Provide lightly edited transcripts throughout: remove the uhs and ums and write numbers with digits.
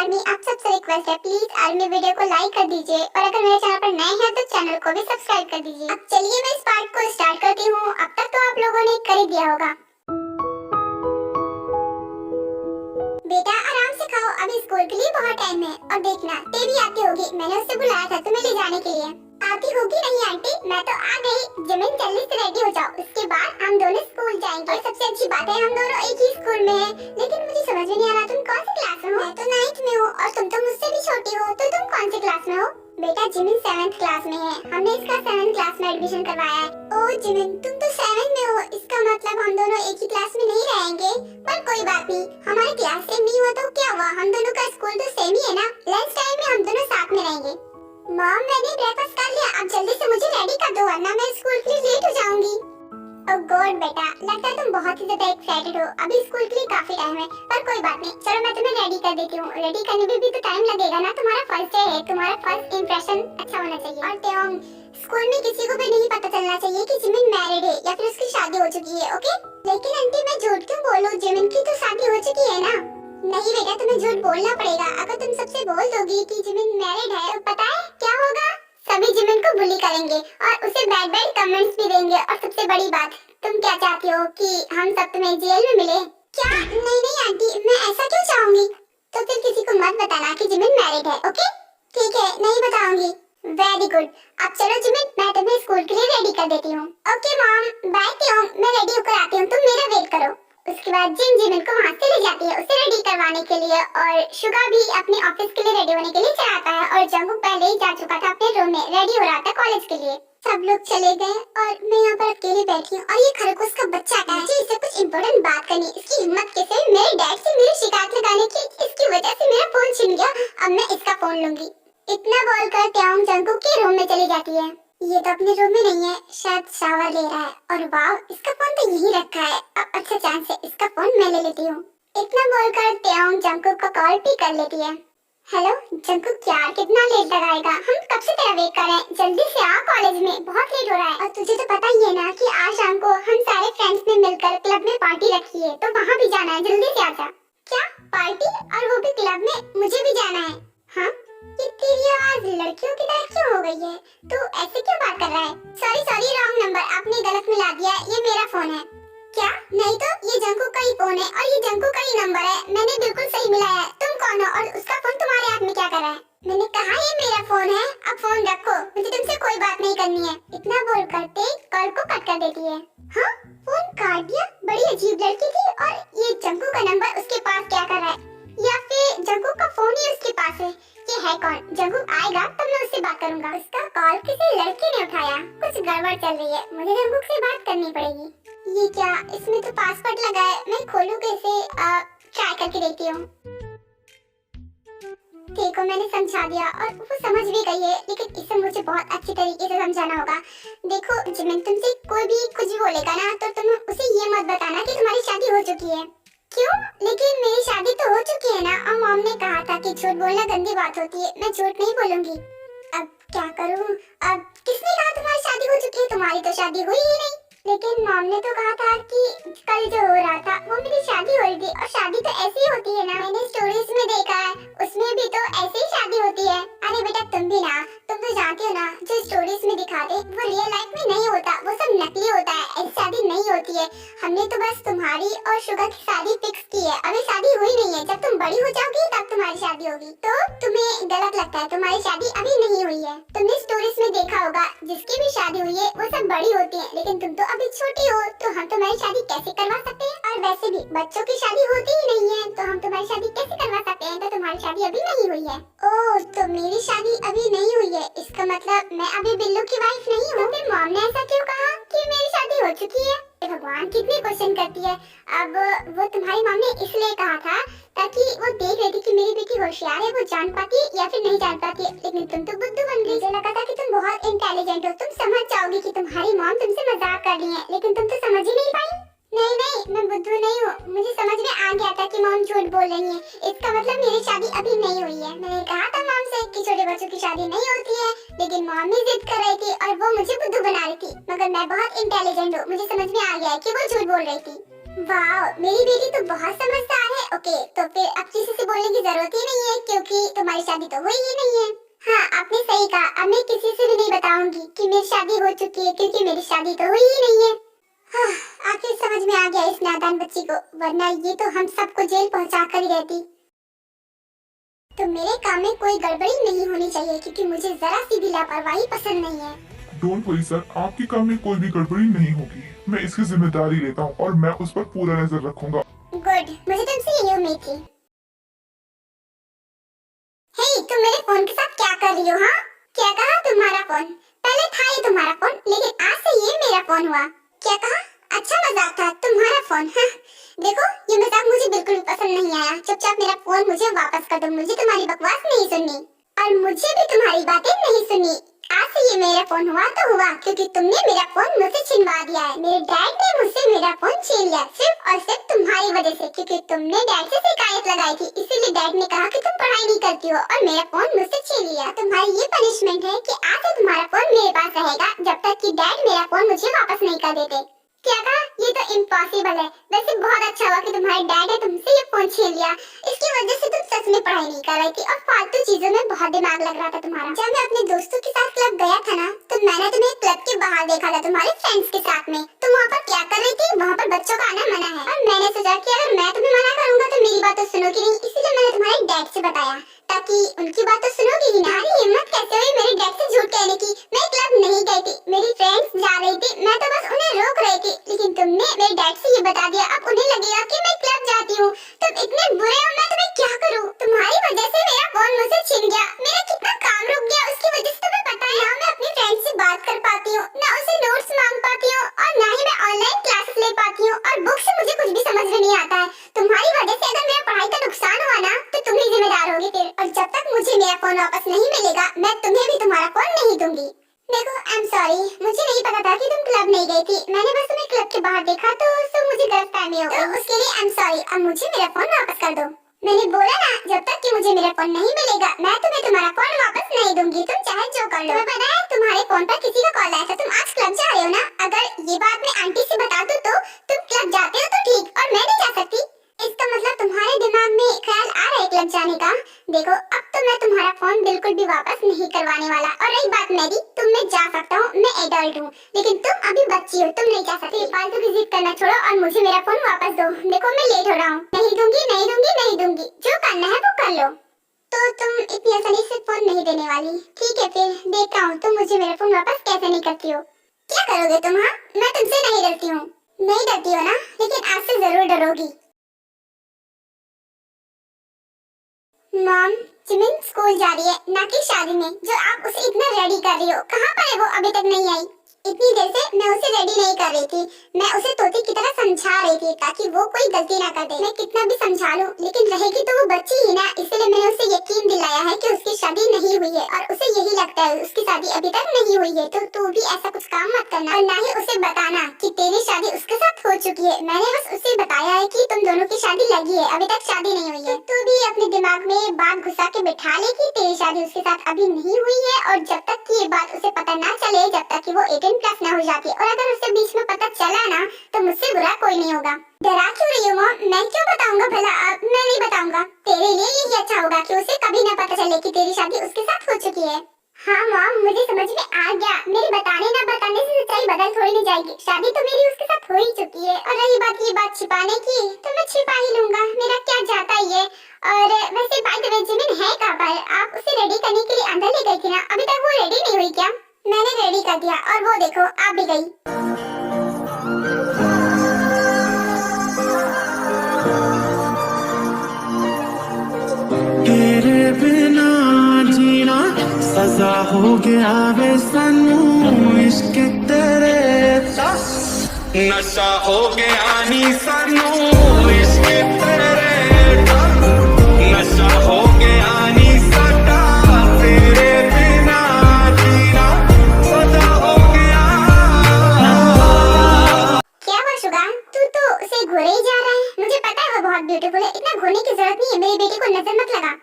Army, आप सबसे request है प्लीज आर्मी वीडियो को लाइक कर दीजिए और अगर मेरे चैनल पर नए हैं तो चैनल को भी सब्सक्राइब कर दीजिए। अब चलिए मैं इस पार्ट को स्टार्ट करती हूँ। अब तक तो आप लोगों ने कर ही दिया होगा। बेटा आराम से खाओ, अभी स्कूल के लिए बहुत टाइम है। और देखना ते भी आती होगी, मैंने उससे बुलाया था तुम्हें ले जाने के लिए। आती होगी नहीं आंटी, मैं तो आ गई। जिमिन जल्दी से रेडी हो जाओ, उसके बाद हम दोनों स्कूल जाएंगे। और सबसे अच्छी बात है हम दोनों एक ही स्कूल में हैं। लेकिन मुझे समझ में नहीं आ रहा तुम कौन सी क्लास में हो? मैं तो 9th में हूँ और तुम तो मुझसे भी छोटी हो, तो तुम कौन सी क्लास में हो? बेटा जिमिन 7th क्लास में है, हमने इसका 7th क्लास में एडमिशन करवाया है। ओह जिमिन तुम तो 7th में हो, इसका मतलब हम दोनों एक ही क्लास में नहीं रहेंगे। पर कोई बात नहीं, हमारी क्लास सेम नहीं हुआ तो क्या हुआ, हम दोनों का स्कूल तो सेम ही है ना। लंच टाइम में हम दोनों साथ में रहेंगे। मॉम मैंने ब्रेकफास्ट कर लिया, अब जल्दी से मुझे रेडी कर दो वरना मैं स्कूल के लिए लेट हो जाऊंगी। ओह गॉड बेटा, लगता है तुम बहुत ही ज्यादा एक्साइटेड हो। अभी स्कूल के लिए काफी टाइम है, पर कोई बात नहीं, चलो मैं तुम्हें रेडी कर देती हूँ। रेडी करने में भी तो टाइम लगेगा ना, तुम्हारा फर्स्ट डे है, तुम्हारा फर्स्ट इंप्रेशन अच्छा होना चाहिए। और त्योंग स्कूल में किसी को भी नहीं पता चलना चाहिए कि जिमिन मैरिड है या फिर उसकी शादी हो चुकी है, ओके? लेकिन आंटी मैं झूठ क्यों बोलूं, जिमिन की तो शादी हो चुकी है ना। नहीं बेटा तुम्हें झूठ बोलना पड़ेगा। अगर तुम सबसे बोल दोगी कि जिमिन मैरिड है तो पता है क्या होगा, सभी जिमिन को बुली करेंगे और उसे बैड बैड कमेंट्स भी देंगे। और सबसे बड़ी बात, तुम क्या चाहती हो कि हम सब तुम्हें जेल में मिले क्या? नहीं नहीं आंटी, मैं ऐसा क्यों चाहूंगी। तो फिर किसी को मत बताना कि जिमिन मैरिड है, ओके? ठीक है, नहीं बताऊंगी। Very good. अब चलो जिमिन, मैं तुम्हें स्कूल के लिए रेडी कर देती हूँ। ओके मॉम, बाय त्योंग, मैं रेडी होकर आती हूँ, तुम मेरा वेट करो। उसके बाद जिमिन को वहाँ से ले जाती है उसे रेडी करवाने के लिए, और शुगा भी अपने ऑफिस के लिए रेडी होने के लिए चला है। और जंगकुक पहले ही जा चुका था अपने रूम में, रेडी हो रहा था कॉलेज के लिए। सब लोग चले गए और मैं यहाँ पर अकेले बैठी हूँ। और ये खरगोश का बच्चा है, मुझे इससे कुछ इम्पोर्टेंट बात करनी। इसकी हिम्मत कैसे मेरे डैड से मेरी शिकायत लगाने की, इसकी वजह से मेरा फोन छिन गया। अब मैं इसका फोन लूंगी। इतना बोलकर त्योंग जंगकुक के रूम में चली जाती है। ये तो अपने रूम में नहीं है, शायद शावर ले रहा है। और वाव, इसका फोन तो यहीं रखा है। अब अच्छा चांस है, इसका फोन मैं ले लेती हूँ। इतना बोलकर त्योंग जंगकुक का कॉल पिक कर लेती है। हेलो जंगकुक यार, कितना लेट लगाएगा, हम कब से तेरा वेट कर रहे हैं, जल्दी से आ, कॉलेज में बहुत लेट हो रहा है। और तुझे तो पता ही है ना कि आज शाम को हम सारे फ्रेंड्स ने मिलकर क्लब में पार्टी रखी है, तो वहाँ भी जाना है, जल्दी से आजा। क्या पार्टी, और वो भी क्लब में? मुझे भी जाना है। हाँ ये तेरी आवाज लड़कियों की तरह क्यों हो गई है? तू ऐसे क्यों बात कर रहा है? सॉरी सॉरी, रॉन्ग नंबर, आपने गलत मिला दिया, ये मेरा फोन है। क्या? नहीं तो ये जंगकुक का ही फोन है और ये जंगकुक का ही नंबर है, मैंने बिल्कुल सही मिलाया है। तुम कौन हो और उसका फोन तुम्हारे हाथ में क्या कर रहा है? मैंने कहा ये मेरा फोन है, अब फोन रखो, मुझे तुमसे कोई बात नहीं करनी है। इतना बोल करते कॉल को कट कर देती है। हाँ फोन काट दिया, बड़ी अजीब लड़की थी। और ये जंगकुक का नंबर उसके पास क्या कर रहा है, या फिर जंगकुक का फोन ही उसके पास है? ये है कौन? जंगकुक आएगा तब मैं उससे बात करूंगा। उसका कॉल किसी लड़के ने उठाया, कुछ गड़बड़ चल रही है, मुझे जंगकुक से बात करनी पड़ेगी। ये क्या, इसमें तो पासवर्ड लगा है, मैं खोलूं कैसे? ट्राई करके देखती हूँ। देखो मैंने समझा दिया और वो समझ भी गई है, लेकिन इसे मुझे बहुत अच्छी तरीके से समझाना होगा। देखो जिमिन, तुमसे कोई भी कुछ भी बोलेगा ना तो तुम उसे ये मत बताना कि तुम्हारी शादी हो चुकी है। क्यों? लेकिन मेरी शादी तो हो चुकी है ना, और मॉम ने कहा था कि झूठ बोलना गंदी बात होती है, मैं झूठ नहीं बोलूंगी। अब क्या करूं? अब किसने कहा तुम्हारी शादी हो चुकी है? तुम्हारी तो शादी हुई ही नहीं। लेकिन मॉम ने तो कहा था कि कल जो हो रहा था वो मेरी शादी हो रही थी, और शादी तो ऐसे ही होती है ना, मैंने स्टोरीज में देखा है, उसमें भी तो ऐसे ही शादी होती है। अरे बेटा तुम भी ना, तुम तो जानती हो ना, जो स्टोरीज में दिखाते वो रियल लाइफ में नहीं होता, वो सब नकली होता है, ऐसी शादी नहीं होती है। हमने तो बस तुम्हारी और शुगर की शादी फिक्स की है, अभी शादी हुई नहीं है, जब तुम बड़ी हो जाओगी तब तुम्हारी शादी होगी। तो तुम्हें गलत लगता है, तुम्हारी शादी अभी नहीं हुई है। तुमने स्टोरीज में देखा होगा जिसकी भी शादी हुई है वो सब बड़ी होती है, लेकिन तुम तो अभी छोटी हो, तो हम तुम्हारी शादी कैसे करवा सकते हैं? और वैसे भी बच्चों की शादी होती ही नहीं है, तो हम तुम्हारी शादी कैसे करवा सकते हैं? तो तुम्हारी शादी अभी नहीं हुई है। ओह तो मेरी शादी अभी नहीं हुई है, इसका मतलब मैं अभी बिल्लू की वाइफ नहीं हूँ। फिर मॉम ने ऐसा क्यों कहा कि मेरी शादी हो चुकी है? भगवान कितने क्वेश्चन करती है। अब वो तुम्हारी मॉम ने इसलिए कहा था ताकि वो देख रही थी कि मेरी बेटी होशियार है, वो जान पाती है या फिर नहीं जान पाती है। लेकिन तुम तो बुद्धू बन गई। मुझे लगा था कि तुम बहुत इंटेलिजेंट हो, तुम समझ जाओगी कि तुम्हारी मॉम तुमसे मजाक कर रही है, लेकिन तुम तो समझ ही नहीं पाई। नहीं नहीं, मैं बुद्धू नहीं हूँ, मुझे समझ में आ गया था कि मॉम झूठ बोल रही है, इसका मतलब मेरी शादी अभी नहीं हुई है। मैंने कहा था मॉम से कि छोटे बच्चों की शादी नहीं होती है, लेकिन मॉम ही जिद कर रही थी और वो मुझे बुद्धू बना रही थी। मगर मैं बहुत इंटेलिजेंट हूँ, मुझे समझ में आ गया है कि वो झूठ बोल रही थी। वाह, मेरी बेटी तो बहुत समझदार है। ओके, तो फिर अब किसी से बोलने की जरूरत ही नहीं है क्योंकि तुम्हारी शादी तो हुई ही नहीं है। हाँ, आपने सही कहा। अब मैं किसी से भी नहीं बताऊंगी कि मेरी शादी हो चुकी है क्योंकि मेरी शादी तो हुई ही नहीं है। हाँ, आखिर समझ में आ गया इस नादान बच्ची को, वरना ये तो हम सबको जेल पहुंचा कर ही रहती। तो मेरे काम में कोई गड़बड़ी नहीं होनी चाहिए क्योंकि मुझे जरा सी भी लापरवाही पसंद नहीं है। डोंट वरी सर, आपके काम में कोई भी गड़बड़ी नहीं होगी। मैं इसकी जिम्मेदारी लेता हूँ और मैं उस पर पूरा नजर रखूंगा। गुड, मुझे तुमसे यही उम्मीद थी। हे, तुम मेरे फोन के साथ क्या कर रही हो? हाँ, क्या कहा? तुम्हारा फोन? पहले था ये तुम्हारा फोन, लेकिन आज से ये मेरा फोन हुआ। क्या कहा? अच्छा मजाक था, तुम्हारा फोन। हाँ, देखो ये मजाक मुझे बिल्कुल भी पसंद नहीं आया। चुपचाप मेरा फोन मुझे वापस कर दो, मुझे तुम्हारी बकवास नहीं सुननी और मुझे भी तुम्हारी बातें नहीं सुननी। आज से ये मेरा फोन हुआ तो हुआ क्योंकि तुमने मेरा फोन मुझसे छिनवा दिया है। मेरे डैड ने मुझसे मेरा फोन छीन लिया सिर्फ और सिर्फ तुम्हारी वजह से, क्योंकि तुमने डैड से शिकायत लगाई थी। इसीलिए डैड ने कहा कि तुम पढ़ाई नहीं करती हो और मेरा फोन मुझसे छीन लिया। तुम्हारी ये पनिशमेंट है कि आज से तुम्हारा फोन मेरे पास रहेगा जब तक कि डैड मेरा फोन मुझे वापस नहीं कर देते। क्या कहा? ये तो इम्पॉसिबल है। वैसे बहुत अच्छा हुआ कि तुम्हारे डैड ने तुमसे ये फोन छीन लिया। इसकी वजह से तुम सच में पढ़ाई नहीं कर रही थी और फालतू चीजों में बहुत दिमाग लग रहा था तुम्हारा। जब मैं अपने दोस्तों के साथ क्लब गया था ना, तो मैंने तुम्हें क्लब के बाहर देखा था तुम्हारे फ्रेंड्स के साथ में। तुम वहाँ पर क्या कर रही थी? वहाँ पर बच्चों का आना मना है और मैंने सोचा कि अगर मैं तुम्हें मना करूंगा तो मेरी बात तो सुनोगी नहीं, इसीलिए मैंने तुम्हारे डैड से बताया ताकि उनकी बात तो सुनोगी ही ना। हिम्मत कैसे हुई मेरे डैड से झूठ कहने की? मैं क्लब नहीं गई थी, मेरी फ्रेंड्स जा रही थी, मैं तो बस उन्हें रोक रही थी, लेकिन तुमने मेरे डैड से ये बता दिया। अब उन्हें लगेगा कि मैं क्लब जाती हूँ। तुम इतने बुरे हो, मैं तुम्हें क्या करूँ? तुम्हारी वजह से मेरा फोन मुझसे छिन गया, मेरा कितना काम रुक गया उसकी वजह से। तुम्हें पता है ना, मैं अपनी फ्रेंड से बात कर पाती हूँ ना, उसे नोट्स मांग पाती हूँ और ना ही मैं ऑनलाइन क्लासेस ले पाती हूँ और बुक से मुझे कुछ भी समझ में नहीं आता है। तुम्हारी वजह से अगर मेरा पढ़ाई का नुकसान हुआ ना तो तुम ही जिम्मेदार होगी फिर। और जब तक मुझे मेरा फोन वापस नहीं मिलेगा मैं तुम्हें भी तुम्हारा फोन नहीं दूंगी। देखो, आई एम सॉरी, मुझे नहीं पता था कि तुम क्लब नहीं गई थी। मैंने बस तुम्हें क्लब के बाहर देखा तो मुझे गलतफहमी हो गई। तो उसके लिए आई एम सॉरी। अब मुझे मेरा फोन वापस कर दो। मैंने बोला ना, जब तक कि मुझे मेरा फोन नहीं मिलेगा मैं तुम्हें तुम्हारा फोन वापस नहीं दूंगी। तुम चाहे जो कर लो। तुम्हें पता है तुम्हारे फोन पर किसी का कॉल आया था, तुम आज क्लब जा रहे हो ना? अगर ये बात मैं आंटी से बता दूं तो तुम क्लब जाते हो तो ठीक और मैं नहीं जा सकती। इसका मतलब तुम्हारे दिमाग में ख्याल आ रहा है क्लब जाने का। देखो, अब तो मैं तुम्हारा फोन बिल्कुल भी वापस नहीं करवाने वाला। और रही बात मेरी, तुम मैं जा सकता हूँ, मैं एडल्ट हूँ, लेकिन तुम अभी बच्ची हो, तुम नहीं जा सकती। फालतू की जिद करना छोड़ो और मुझे मेरा फोन वापस दो। देखो मैं लेट हो रहा हूँ। नहीं दूंगी, नहीं दूंगी, नहीं दूंगी। जो करना है वो कर लो। तो तुम इतनी आसानी से फोन नहीं देने वाली? ठीक है, फिर देखता हूँ तुम मुझे मेरा फोन वापस कैसे नहीं करती हो। क्या करोगे तुम? हाँ, मैं तुमसे नहीं डरती हूँ। नहीं डरती हो ना, लेकिन आज से जरूर डरोगी। मॉम, जिमिन स्कूल जा रही है, ना कि शादी में। जो आप उसे इतना रेडी कर रही हो, कहाँ पर है वो? अभी तक नहीं आई। इतनी देर से मैं उसे रेडी नहीं कर रही थी, मैं उसे तोते की तरह समझा रही थी ताकि वो कोई गलती ना कर दे। मैं कितना भी समझा लूं, लेकिन रहेगी तो वो बच्ची ही ना, इसलिए मैंने उसे यकीन दिलाया है कि उसकी शादी नहीं हुई है और उसे यही लगता है उसकी शादी अभी तक नहीं हुई है। तो तू भी ऐसा कुछ काम मत करना और ना ही उसे बताना कि तेरी शादी उसके साथ हो चुकी है। मैंने बस उसे बताया है कि तुम दोनों की शादी लगी है, अभी तक शादी नहीं हुई है। तो तू भी अपने दिमाग में बात घुसा के बिठा ले कि तेरी शादी उसके साथ अभी नहीं हुई है और जब तक कि ये बात उसे पता ना चले, जब तक कि वो 18 प्लस ना हो जाती, और अगर उसे बीच में पता चला ना तो मुझसे बुरा कोई नहीं होगा। डरा क्यों रही हो मॉम? मैं क्यों बताऊंगा भला? मैं नहीं बताऊंगा। तेरे लिए यही अच्छा होगा कि उसे कभी ना पता चले कि तेरी शादी उसके साथ हो चुकी है। हाँ मॉम, मुझे समझ में आ गया। मेरे बताने ना बताने से सच्चाई बदल थोड़ी नहीं जाएगी। शादी तो मेरी उसके साथ हो ही चुकी है और रही बात ये बात छिपाने की, तो मैं छिपा ही लूंगा, मेरा क्या जाता ये। और वैसे बाय द वे जिमिन है कहाँ पर? आप उसे रेडी करने के लिए अंदर ले गई थी ना, अभी तक वो रेडी नहीं हुई क्या? मैंने रेडी कर दिया और वो देखो आप भी गई। तेरे बिना जीना सजा हो गया वे सानू, इश्क तेरे दा नशा हो गया नी सानू, इश्क तेरे दा नशा हो गया नी साडा, तेरे बिना जीना सजा हो गया। क्या हुआ शुगा? तू तो उसे घूरे ही जा रहा है। मुझे पता है वो बहुत ब्यूटीफुल है, इतना घूरने की जरूरत नहीं है। मेरी बेटी को नजर मत लगा।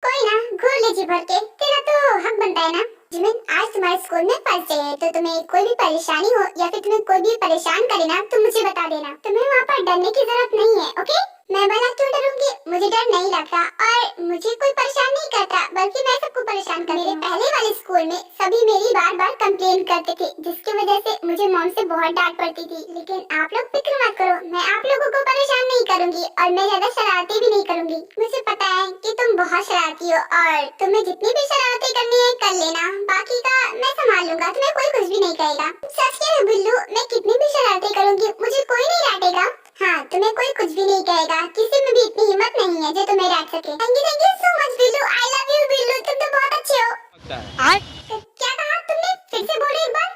कोई ना, घूर ले जी भर के, तेरा तो हक बनता है ना। जिमिन, आज तुम्हारे स्कूल में फर्स्ट डे है, तो तुम्हें कोई भी परेशानी हो या फिर तुम्हें कोई भी परेशान करे ना, तो मुझे बता देना। तुम्हें वहाँ पर डरने की जरूरत नहीं है, ओके? मैं भला क्यों डरूंगी? मुझे डर नहीं लगता और मुझे कोई परेशान नहीं करता, बल्कि मैं सबको परेशान कर। मेरे पहले वाले स्कूल में सभी मेरी बार बार कंप्लेन करते थे, जिसकी वजह से मुझे मॉम से बहुत डांट पड़ती थी। लेकिन आप लोग फिक्र मत करो, मैं आप लोगों को परेशान नहीं करूंगी और मैं ज्यादा शरारती भी नहीं करूंगी। मुझे पता है कि तुम बहुत शरारती हो और तुम्हें जितनी भी शरारतें करनी है कर लेना, बाकी का मैं संभाल लूंगा, तुम्हें कोई कुछ भी नहीं कहेगा। सच कह रही बिल्लू, मैं कितनी भी शरारतें करूंगी मुझे कोई नहीं डांटेगा। हाँ, तुम्हें कोई कुछ भी नहीं कहेगा, किसी में भी इतनी हिम्मत नहीं है जो तुम्हें डांट सके। Thank you so much Billu, I love you Billu, तुम तो बहुत अच्छे हो। क्या कहा तुमने? फिर से बोलो एक बार।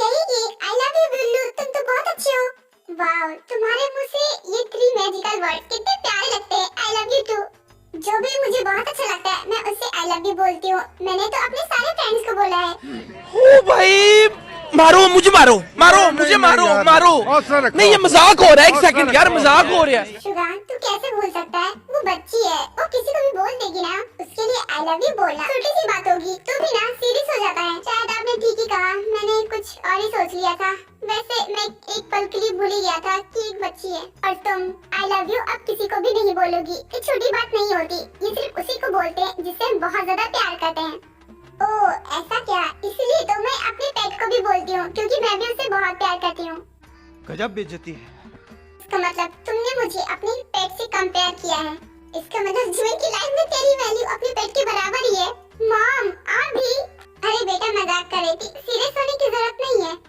यही कि आई लव यू बिल्लू, तुम तो बहुत अच्छे हो। वाओ, तुम्हारे मुंह से ये 3 मैजिकल वर्ड कितने प्यारे लगते हैं। I love you too. जो भी मुझे बहुत अच्छा लगता है मैं उससे आई लव यू बोलती हूँ। मैंने तो अपने सारे फ्रेंड्स को बोला है। ओ भाई, मारो मुझे, मारो मारो मुझे, मारो मारो। नहीं, ये मजाक हो रहा है। एक सेकंड यार, मजाक हो रहा है। शुगा, तू कैसे भूल सकता है? वो बच्ची है, वो किसी को भी बोल देगी ना, उसके लिए आई लव यू बोलना छोटी सी बात होगी, तू भी ना सीरियस हो जाता है। शायद आपने ठीक ही कहा, मैंने कुछ और ही सोच लिया था। वैसे मैं एक पल के लिए भूल ही गया था कि एक बच्ची है। और तुम आई लव यू अब किसी को भी नहीं बोलोगी, ये छोटी बात नहीं होती, ये सिर्फ उसी को बोलते हैं जिससे हम बहुत ज्यादा प्यार करते हैं। ओह, ऐसा क्या? इसलिए तो मैं अपने पेट को भी बोलती हूँ, क्योंकि मैं भी उससे बहुत प्यार करती हूँ। गजब बेइज्जती है। इसका मतलब तुमने मुझे अपने पेट से कंपेयर किया है। इसका मतलब जिमिन की लाइफ में तेरी वैल्यू अपने पेट के बराबर ही है। मॉम, आप भी? अरे बेटा, मजाक कर रही थी, सीरियस होने की जरूरत नहीं है।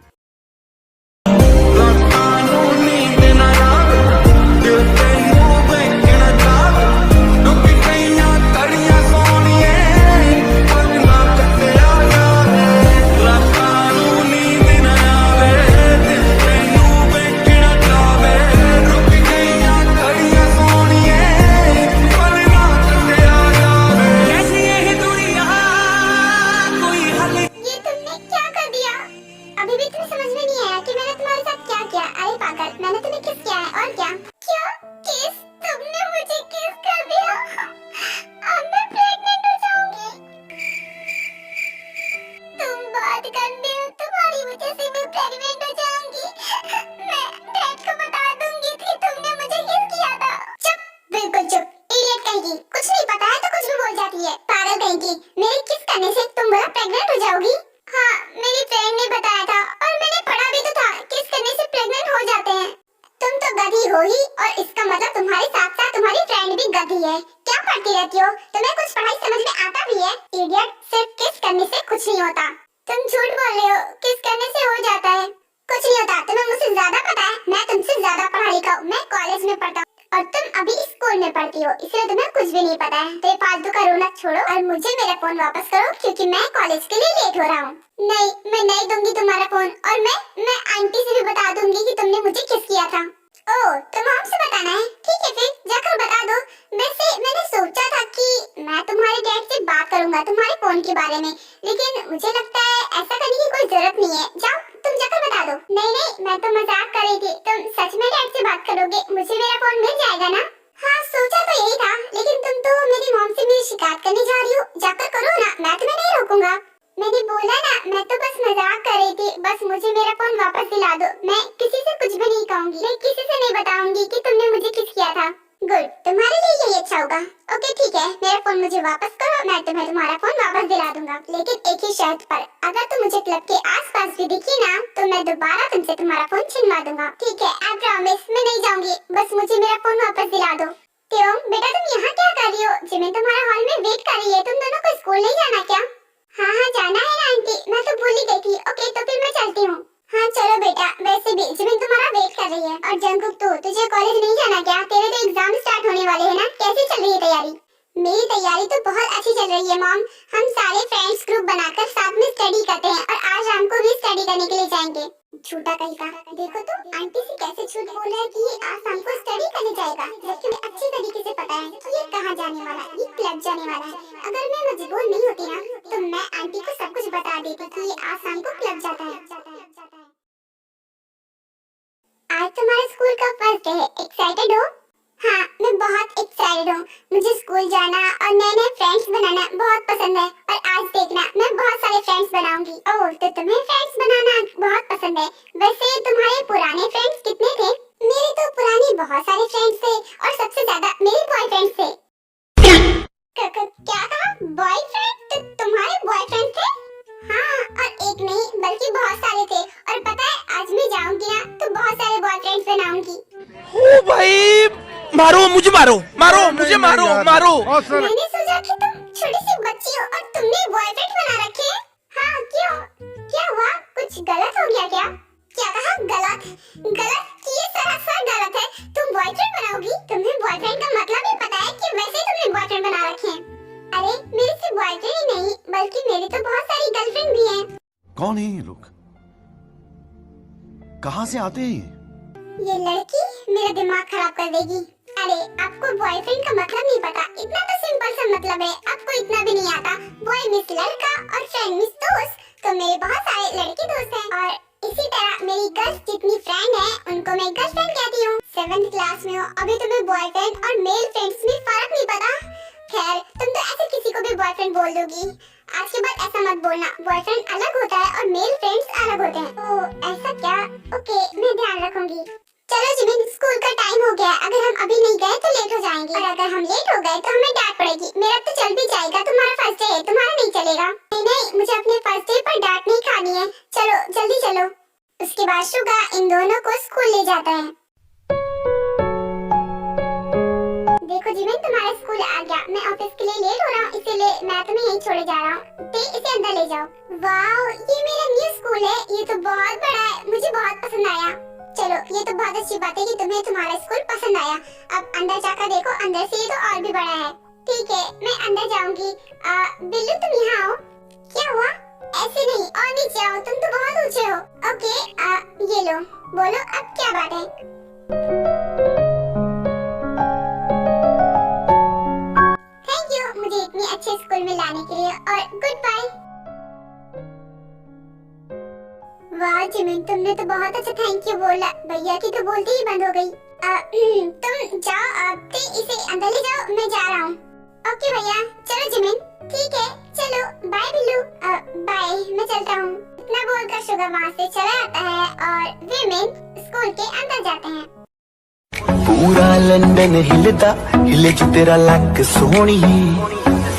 इसलिए तुम्हें कुछ भी नहीं पता है। तो ये फालतू का रोना छोड़ो और मुझे मेरा फोन वापस करो, क्योंकि मैं कॉलेज के लिए लेट हो रहा हूँ। नहीं, मैं नहीं दूंगी तुम्हारा फोन, और मैं आंटी से भी बता दूंगी कि तुमने मुझे किस किया था। ओह, तो मॉम से बताना है? ठीक है, फिर जाकर बता दो। वैसे मैंने सोचा था कि मैं तुम्हारे डैड से बात करूंगा तुम्हारे फोन के बारे में, लेकिन मुझे लगता है ऐसा करने की कोई जरूरत नहीं है। जाओ, तुम जाकर बता दो। नहीं, मैं तो मजाक कर रही थी। तुम सच में डैड से बात करोगे? मुझे मेरा फोन मिल जाएगा ना? हाँ, सोचा तो यही था, लेकिन तुम तो मेरी मॉम से मेरी शिकायत करने जा रही हो। जाकर करो ना, मैं तुम्हें नहीं रोकूंगा। मैंने बोला ना, मैं तो बस मजाक कर रही थी। बस मुझे मेरा फोन वापस दिला दो। मैं किसी से कुछ भी नहीं कहूंगी, मैं किसी से नहीं बताऊंगी कि तुमने मुझे किस किया था। गुड, तुम्हारे लिए यही अच्छा होगा। ओके ठीक है, मेरा फोन मुझे वापस करो, मैं तुम्हें तुम्हारा फोन वापस दिला दूंगा, लेकिन एक ही शर्त पर। अगर तुम मुझे क्लब के आसपास भी दिखी ना, तो मैं दोबारा तुमसे तुम्हारा फोन छिनवा दूंगा। ठीक है, आई प्रॉमिस, मैं नहीं जाऊंगी, बस मुझे मेरा फोन वापस दिला दो। क्यों बेटा, तुम यहाँ क्या कर रही हो? जिमिन तुम्हारा हॉल में वेट कर रही है। तुम दोनों को स्कूल नहीं जाना क्या? हाँ, जाना है ना आंटी, मैं तो भूल ही गई थी। ओके, तो फिर मैं चलती हूँ। हाँ चलो बेटा, वैसे भी जिमिन तुम्हारा वेट कर रही है। और जंगकुक, तुझे कॉलेज नहीं जाना क्या? तेरे तो एग्जाम स्टार्ट होने वाले हैं ना, कैसी चल रही है तैयारी? मेरी तैयारी तो बहुत अच्छी चल रही है मॉम। हम सारे फ्रेंड्स ग्रुप बनाकर साथ में स्टडी करते हैं, और आज शाम को भी स्टडी करने के लिए जाएंगे। झूठा कहीं का। देखो तो आंटी से कैसे झूठ बोल रहा है कि ये आज शाम को स्टडी करने जाएगा, जबकि मुझे अच्छी तरीके से पता है कि ये कहाँ जाने वाला है, ये क्लब जाने वाला है। अगर मैं मजबूर नहीं होती ना, तो मैं आंटी को सब कुछ बता देती कि ये आज शाम को क्लब जाता है। आज तुम्हारे स्कूल का फर्स्ट डे है, एक्साइटेड हो? हाँ, मैं बहुत एक्साइटेड एक्साइटेड हूँ। मुझे स्कूल जाना और नए नए फ्रेंड्स बनाना बहुत पसंद है और आज देखना मैं बहुत सारे फ्रेंड्स बनाऊंगी। ओह, तो तुम्हें फ्रेंड्स बनाना बहुत पसंद है। वैसे तुम्हारे पुराने फ्रेंड्स कितने थे? मेरे तो पुराने बहुत सारे फ्रेंड्स थे और सबसे ज्यादा मेरे बॉयफ्रेंड्स थे। क्या कहा? बॉयफ्रेंड? तो तुम्हारे बॉयफ्रेंड थे? हाँ, और एक नहीं बल्कि बहुत सारे थे। और पता है आज मैं जाऊंगी ना तो बहुत सारे बॉयफ्रेंड्स बनाऊंगी। ओ भाई, मारो मुझे, मारो मुझे, मारो। मैंने सोचा कि तुम छोटी सी बच्ची हो और तुमने बॉयफ्रेंड बना रखे हैं। हाँ, क्यों? क्या हुआ? कुछ गलत हो गया क्या? क्या कहा? गलत? ये सरासर गलत है। तुम बॉयफ्रेंड बनाओगी? तुम्हें बॉयफ्रेंड का मतलब ही पता है कि वैसे ही तुमने बॉयफ्रेंड बना रखे हैं। अरे मेरे सिर्फ बॉयफ्रेंड ही नहीं बल्कि मेरे तो बहुत सारी गर्लफ्रेंड भी हैं। कौन है ये लोग? कहाँ से आते हैं ये लड़की मेरा दिमाग खराब कर देगी। अरे आपको बॉयफ्रेंड का मतलब नहीं पता? इतना तो सिंपल सा मतलब है, आपको इतना भी नहीं आता। बॉय मिस लड़का और फ्रेंड मिस दोस्त। तो मेरे बहुत सारे लड़के दोस्त हैं और इसी तरह मेरी गर्ल्स जितनी फ्रेंड है उनको मैं गर्लफ्रेंड कहती हूँ। 7th क्लास में हो, अभी तुम्हें बॉयफ्रेंड और मेल फ्रेंड्स में फर्क नहीं पता? खैर, तुम तो ऐसे किसी को भी बॉयफ्रेंड बोल दोगी। आज के बाद ऐसा मत बोलना। बॉयफ्रेंड अलग होता है और मेल फ्रेंड्स अलग होते हैं। ओह, ऐसा क्या? ओके, मैं ध्यान रखूंगी। चलो जिमिन, स्कूल का टाइम हो गया। अगर हम अभी नहीं गए तो लेट हो जाएंगे और अगर हम लेट हो गए तो हमें डांट पड़ेगी। मेरा तो चल भी जाएगा, तुम्हारा फर्स्ट डे है, तुम्हारा नहीं चलेगा। नहीं, मुझे अपने फर्स्ट डे पर डांट नहीं खानी है। चलो जल्दी चलो। उसके बाद शुगा इन दोनों को स्कूल ले जाता है। देखो जिमिन, तुम्हारा स्कूल आ गया। मैं ऑफिस के लिए लेट हो रहा हूँ, इसीलिए मैं तुम्हें यहीं छोड़े जा रहा हूँ। इसे अंदर ले जाओ। वाओ, ये मेरा न्यू स्कूल है। ये तो बहुत बड़ा है, मुझे बहुत पसंद आया। चलो, ये तो बहुत अच्छी बात है कि तुम्हें तुम्हारा स्कूल पसंद आया। अब अंदर जाकर देखो, अंदर से ये तो और भी बड़ा है। ठीक है, मैं अंदर जाऊंगी। बिल्लू तुम यहाँ आओ। क्या हुआ? ऐसे नहीं, और नीचे आओ, तुम तो बहुत ऊंचे हो। ओके, ये लो, बोलो अब क्या बात है? थैंक यू मुझे इतनी अच्छे स्कूल में लाने के लिए और गुड बाय। वाह जिमिन, तुमने तो बहुत अच्छा थैंक यू बोला। भैया की तो बोलती ही बंद हो गई। तुम जाओ, अब इसे अंदर ले जाओ, मैं जा रहा हूँ। ओके भैया, चलो जिमिन। ठीक है, चलो बाय बिल्लू। बाय, मैं चलता हूँ। इतना बोलकर शुगर वहाँ से चला जाता है और विमेन स्कूल के अंदर जाते हैं। पूरा लंदन हिलदा हिले च तेरा लक सोहणीए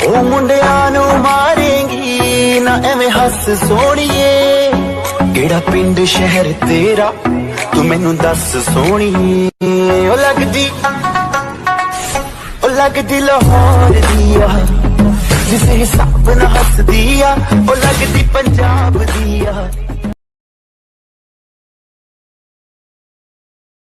ओ मुंडियां नू मारेंगी ना एवें हस सोहणीए केड़ा पिंड शहर तेरा तू मैनू दस सोहणीए ओ लगदी लाहौर दिया जिसे हिसाब ना हस दिया ओ लगदी पंजाब दिया